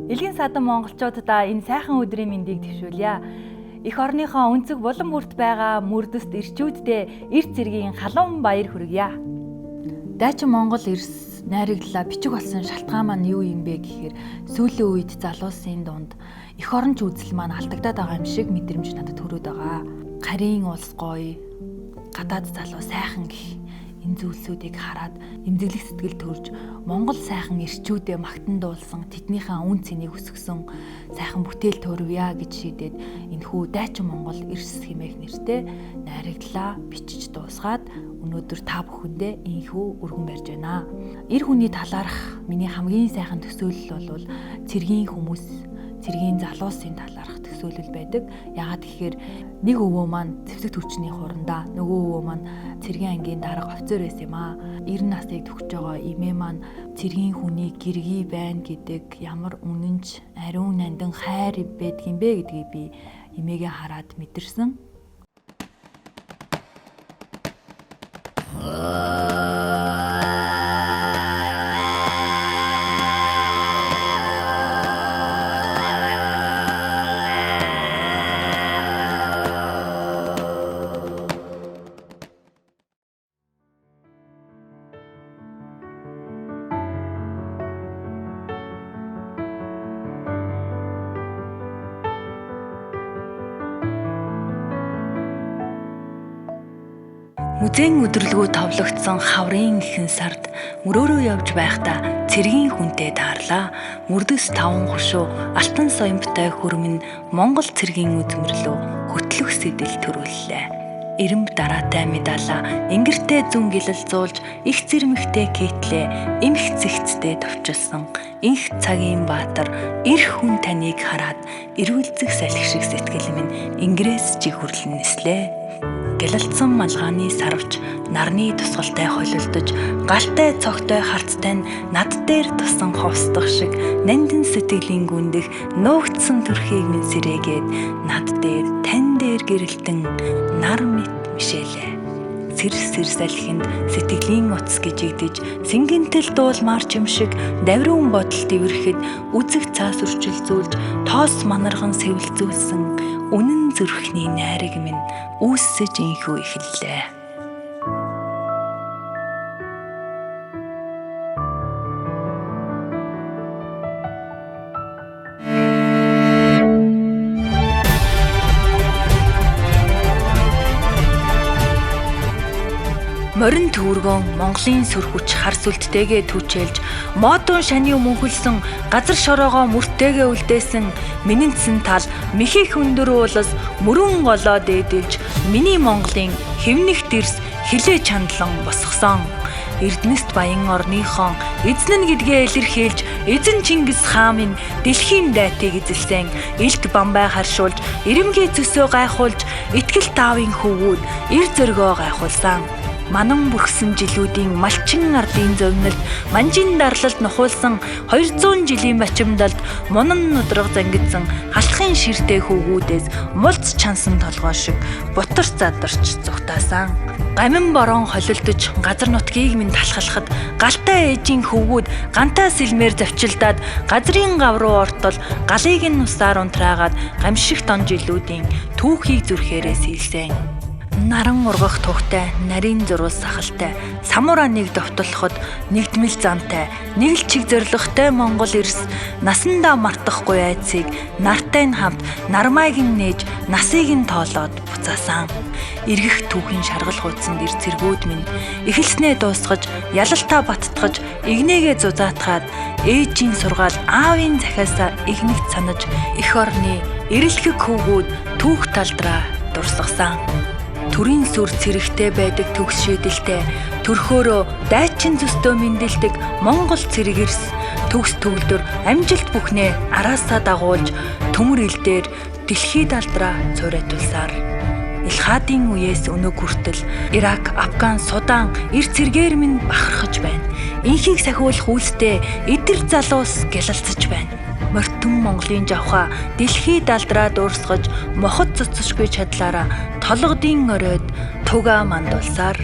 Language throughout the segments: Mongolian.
Илгэн садан монголчуудаа энэ сайхан өдрийн мэндийг твшүүлье. Эх орныхоо өнцөг булан бүрт байгаа мөрдөст ирчүүддээ эрт цэргийн халуун баяр хүргье. Дайчин Монгол эрс найраглалаа бичиг болсон шалтгаан маань юу юм бэ гэхээр сүүлийн үед залуусын дунд эх оронч үзэл маань алдагдаад байгаа юм шиг мэдрэмж надад төрөөд байгаа. Харийн улс гоё, гадаад залуу сайхан гэх энэ зүйлсүүдийг хараад эмзэглэх сэтгэл төрж Монгол сайхан эрчүүдээ магтан дуулсан тэднийхээ үн цэнийг өсгсөн сайхан бүтээл төрвья гэж шийдээд энэхүү Дайчин Монгол эрс хэмээх нэртэй найраглалаа бичиж дуусгаад өнөөдөр та бүхэндээ энэхүү өргөн барьж байна. Эр хүний талаарх миний хамгийн сайхан төсөөлөл бол цэргийн хүмүүс, цэргийн залуусын талаарх төсөөлөл байдаг. Яагаад гэхээр нэг өвөө маань зэвсэг төрчний хурандаа, нөгөө өвөө маань цэргийн ангийн дарга офицер байсан юм аа. 90 насыг төгсөж байгаа эмээ маань цэргийн хүний гэргий байна гэдэг ямар үнэнч, ариун нандин хайр байдгийм бэ гэдгийг би эмээгээ хараад мэдэрсэн. Музейн өдөрлгөө товлогдсон хаврын ихэнх сард мөрөөрөө явж байхдаа цэргийн хүнтэй таарлаа. Мөрдөс 5 хушуу алтан соёмтой хөрмөн Монгол цэргийн үзмэрлөө хөтлөх сэтэл төрүүллээ. Эрэмб дараатай медалаа ингэртэй зүн гэлэлцүүлж их зэрмэгтэй кейтлээ эмх цэгцтэй товчилсан инх цагийн баатар эр хүн таныг хараад эрүүлзэх салхи шиг сэтгэл минь ингээс чиг хүрлэн нислээ. Гэлэлцэн малгааны сарвч нарны тусгалтай холилдож галтай цогтой харцтай над дээр тусан ховсдох шиг нандин сэтгэлийн гүндэх нуугдсан төрхийг минь сэрээгээд над дээр тань дээр гэрэлтэн нар мэт мишээлээ. Сэрс салхинд сэтгэлийн утас гжигдэж сэнгэнтэл дуулмаар ч юм шиг давриун бодолд ивэрхэд үзэг цаас үрчилзүүлж тоос манарган сэвэлзүүлсэн үнэн зүрхний найраг минь үүсэж инхүү эхэллээ. Морин төвөргөн Монголын сүр хүч хар сүлттэйгээ түчээлж модон шаны мөнхөлсөн газар шороогоо мөрттэйгээ үлдээсэн минэнцэн тал мэхих өндөр уулас мөрөн голоо дээдэлж миний Монголын хэвнэх дэрс хилээ чандлан босгосон. Эрдэнэст баян орныхон эзэн нь гэдгээ илэрхийлж эзэн Чингис хаан минь дэлхийн дайтыг эзэлсэн элт бамбай харшуулж ирэмгээ зөсөө гайхуулж итгэл таавын хөвгүүд эр зөргөө гайхуулсан. Манан бүрхсэн жилүүдийн малчин ардын зовнилд манжин дарлалд нухуулсан 200 жилийн бачимдалд мунан нудраг зангидсан халахын ширтэй хөвгүүдээс мулц чансан толгой шиг бутар задарч зүгтаасан. Гамин борон холилдож газар нутгийг минь талхалахад галтай ээжийн хөвгүүд гантай сэлмээр завчилдаад газрын гав руу ортол галыг нь усаар унтраагаад гамшигт он жилүүдийн түүхийг зүрхээрээ сэлсэн. Наран ургах тухтай, нарийн зурвал сахалтай, самураа нэг довтлоход нэгдмэл зантай, нэг л чиг зоригтой Монгол эрс насандаа мартахгүй айцыг нартай нь хамт нармайг нь нээж насыг нь тоолоод буцаасан. Иргэх түүхийн шаргал хуудсанд ир цэргүүд минь эхэлснээ дуусгаж, ялалтаа баттгаж, игнээгээ зузаатгаад ээжийн сургаал аавын захиасаа игнэгт санаж эх орны эрэлхэг хөвгүүд түүх талдраа дурсгасан. Төрийн сүр цэрэгтэй байдаг төгс шийдэлтэй төрхөөрөө дайчин зөстөө мэндэлдэг Монгол цэрэг эрс төгс төгөлдөр амжилт бүхнээ араасаа дагуулж төмөр илдээр дэлхийд алдраа цуурайтуулсаар Илхаадын үеэс өнөө хүртэл Ирак, Афган, Судан эр цэргээр минь бахархаж байна. Инхийг сахиулах үйлстэй эдэр залуус гялалцаж байна. Мортон Монголын жавха дэлхийд алдраа дуурсгаж мохот цоцсошгүй чадлаараа толгодын оройд туга мандуулсаар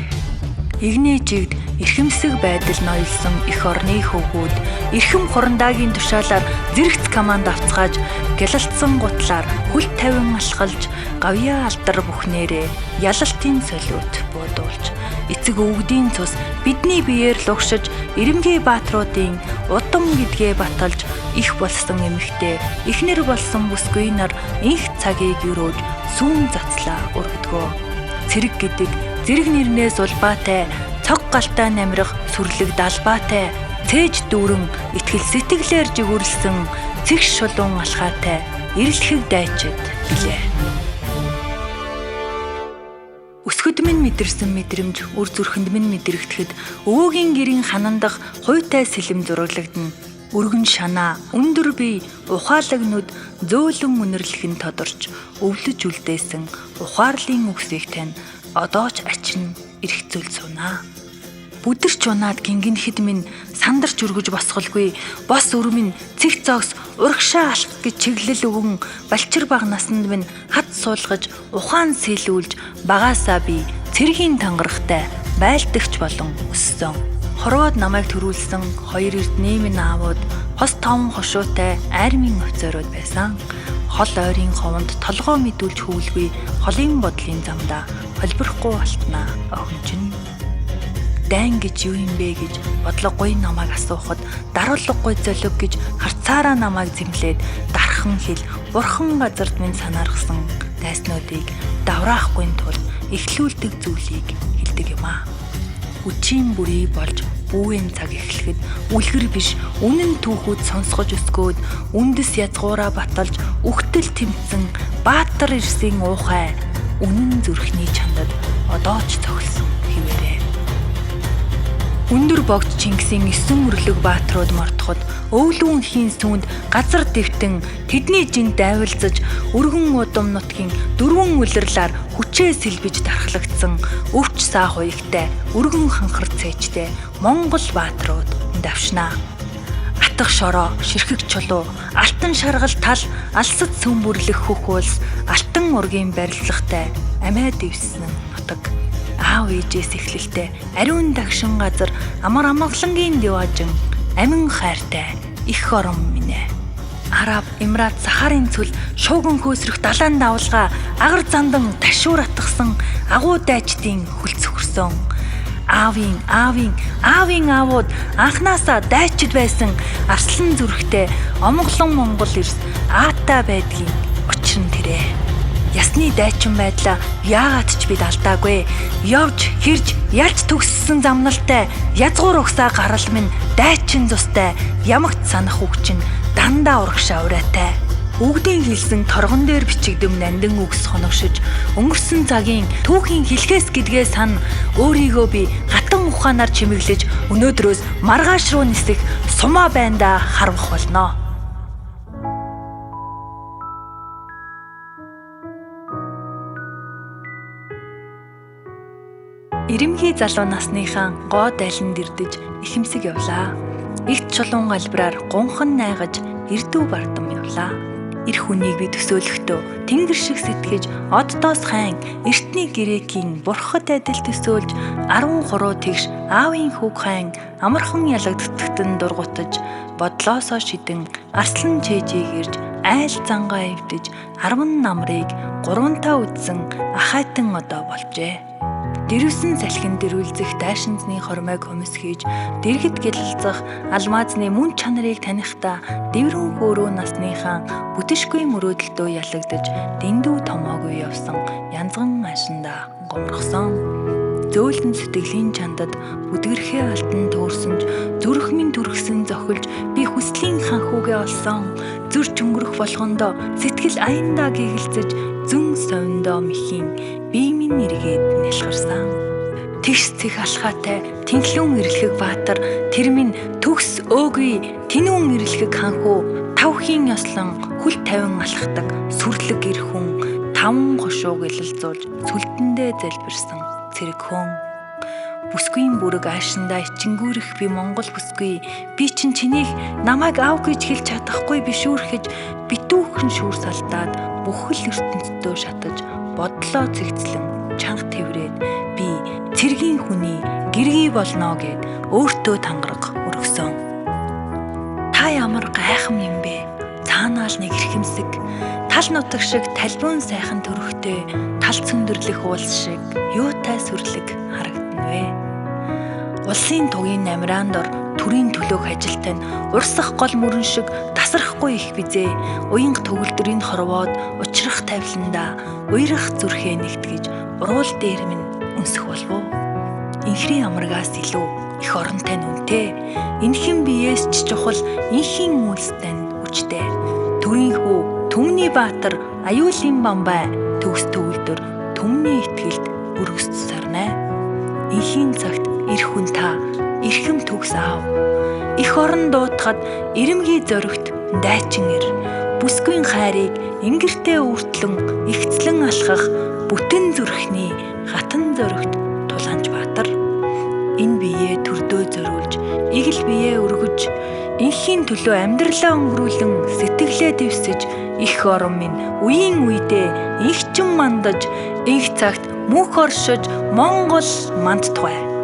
Игний жигд эрхэмсэг байдал ноёлсон эх орны хөвгүүд эрхэм хурандаагийн тушаалаар зэрэгц команд авцгааж гялалтсан гутлаар хүл тавин алхалж гавьяа алдар бүхнээрээ ялалтын солиот буудуулж эцэг өвгдийн цус бидний биеэр лугшиж Ирэмгийн баатруудын удам гэдгээ баталж их болсон эмэгтэй эхнэр болсон бүсгүй нар инх цагийг өрөөж сүүн цацлаа өргөдгөө. Цэрэг гэдэг зэрэг нэрнээс улбаатай цог галтай намирах сүрлэг далбаатай цээж дүүрэн итгэл сэтгэлээр жигүрлсэн цэгш шулуун алхаатай эрэлхэг дайчид билээ. Өсгөд минь мэдэрсэн мэдрэмж үр зүрхэнд минь мэдрэгдэхэд өвөөгийн гэрийн ханандах хуйтай сэлэм зураглагдана. Өргөн шанаа өндөр бие ухаалагнууд зөөлөн үнэрлэхэн тодорч өвлөж үлдээсэн ухаарлын үгсийг тань одоо ч ачин эргцүүл сунаа. Бүдэрч унаад гингэнхэд минь сандарч өргөж босголгүй бос өр минь цэг зогс урагшаа алах гэж чиглэл өгөн балчир баг насанд минь хад суулгаж ухаан сэлүүлж багаасаа би цэргийн тангарахтай байлдагч болон өссөн. Хорвоод намайг төрүүлсэн хоёр эрдний минь аавууд хос таван хошуутай армийн офицерууд байсан. Хол ойрын ховонд толгоо мэдүүлж хөвлгүй холын бодлын замдаа холбирохгүй болтнаа охинчин. Дайн гэж юу юм бэ гэж бодлогогүй намайг асуухад даруулгагүй золиг гэж харцаараа намайг зэмлээд дархан хэл бурхан газарт минь санааргасан дайснуудыг давраахгүй тул эхлүүлдэг зүйлийг хэлдэг юм аа. Үчийн бүрий болж бүүгийн цаг эхлэхэд үлгэр биш үнэн түүхүүд сонсгож өсгөөд үндэс язгуураа баталж үхтэл тэмцэн баатар ирсийн уухай үнэн зүрхний чандад одоо ч цогсон хിവэрэ. Өндөр богд Чингисийн 9 өрлөг баатрууд мортоход өвлүүн хийн сүнд газар дэвтэн тэдний жинд дайвалзаж өргөн удам нутгийн 4 улирлаар хүчээ сэлбэж дархлагдсан өвч саа хуягтай өргөн ханхар цээжтэй Монгол баатрууд давшнаа. Атах шороо, ширхэг чулуу, алтан шаргал тал, алсад сөмбөрлөх хөх улс, алтан ургийн барилгатай амиа дэвсэн нутаг. Аав ээжээс эхлэлтэй ариун дагшин газар амар амгалангийн диважин амин хайртай их орон минь. Араб, Эмират, Сахарын цөл шууган хөөсрөх далайн давлгаа агар зандан ташуур атгсан агуу дайчдын хөлц хөрсөн. Аавын аавууд анхнаасаа дайчид байсан арслан зүрхтэй омглон Монгол эрс аатай байдгийн учир нь тэрэ. Ясны дайчин байдлаа яагаад ч бид алдаагүй. Явж, хэрж, ялж төгссөн замналтай язгуур угсаа гарал минь дайчин зустай ямагт санах үгчин дандаа урагшаа урайтай. Үгдийн хэлсэн торгон дээр бичигдэм нандин үгс хоногшиж өнгөрсөн цагийн түүхийн хэлхээс гэдгээ сан өөрийгөө би хатан ухаанаар чимэглэж өнөөдрөөс маргааш руу нисэх сумаа байндаа харвах болно. Ирэмгийн залуу насныхаа гоо дайланд ирдэж ихэмсэг явлаа. Игт чулуун галбраар гунхан найгаж эрдүү бардам явлаа. Эр хүнийг би төсөөлөхдөө тэнгэр шиг сэтгэж оддоос хайн эртний грекийн бурхад адил төсөөлж 13 тэгш аавын хүүг хайн амархан ялагддагтэн дургутаж бодлоосоо шидэн арслан чэжийг ирж айл зангаа эвдэж 10 намрыг 3-таа үдсэн ахайтан одоо болжээ. Дэрвсэн салхин дэрүүлзэх дайшинзны хормойг хөмс хийж дэргэд гэлэлцэх алмаазны мөн чанарыг танихдаа дэврэн хөөрөө насныхаа бүтшгүй мөрөөдөлтөө ялагдаж дэндүү томоогүй явсан янзган ашиндаа гомрохсон. Зөөлөн сэтгэлийн чандад бүдгэрхээ алтан төөрсөнж зүрх минь төргсөн зохилж би хүслийн ханхүүгээ олсон. Зүрч өнгөрөх болгондоо сэтгэл аяндаа гэгэлцэж зүн совиндоо михийн бие минь эргээд нялхарсан. Тэгш цэг алхаатай тэнхлүүн ирэлхэг баатар тэр минь төгс өөгүй тэнүүн ирэлхэг ханхүү тавхийн ёслон хүл тавин алхдаг сүрлэг ир хүн 5 хошууг илэлзуулж сүлдэндээ залбирсан цэрэг хүн. Бүсгүйн бүрэг аашиндаа ичингүүрэх би Монгол бүсгүй би чинийг намайг аав гэж хэлж чадахгүй бишүүрхэж битүүхэн шүүр салдаад бүхэл ертөнцөө шатаж бодлоо цэгцлэн чанга тэврээд би цэргийн хүний гэргий болно гэд өөртөө тангараг өргөсөн. Та ямар гайхам юм бэ? Цаанаа л нэг эрхэмсэг, тал нутаг шиг талбун сайхан төрхтэй, тал цөндөрлөх уулс шиг юутай сүрлэг харагдана вэ? Улсын тугийн намраан дор төрийн төлөөх ажилтай нь урсах гол мөрөн шиг тасрахгүй их бизээ, уянга төгөлдрийн хорвоод учрах тавиланда уйрах зүрхээ нэгтгэж уруул дээр минь өнсөх болов уу? Инхрийн амрагаас илүү их оронтой нь үнэтэй. Энхэн биеэс ч чухал инхийн үйлстэй нь хүчтэй. Төрийн хүү Түмний Баатар аюулын бамбай төгс төвлөдөр түмний итгэлд өргөс сарнаа. Инхийн цагт ирэх хүн та эрхэм төгс аав. Их орон дуутахад ирэмгий зоригт дайчин ир. Бүсгүй хайрыг ингэртээ үртлэн ихцлэн алхах бүтэн зүрхний хатан зоригт Тулаанч Баатар. Энэ биеэ төрдөө зориулж, игэл биеэ өргөж, инхийн төлөө амьдралаа өнгөрүүлэн сэтгэлээ дэвсэж их орон минь үеийн үедээ инхчин мандаж, инх цагт мөнх оршиж Монгол мандтугай.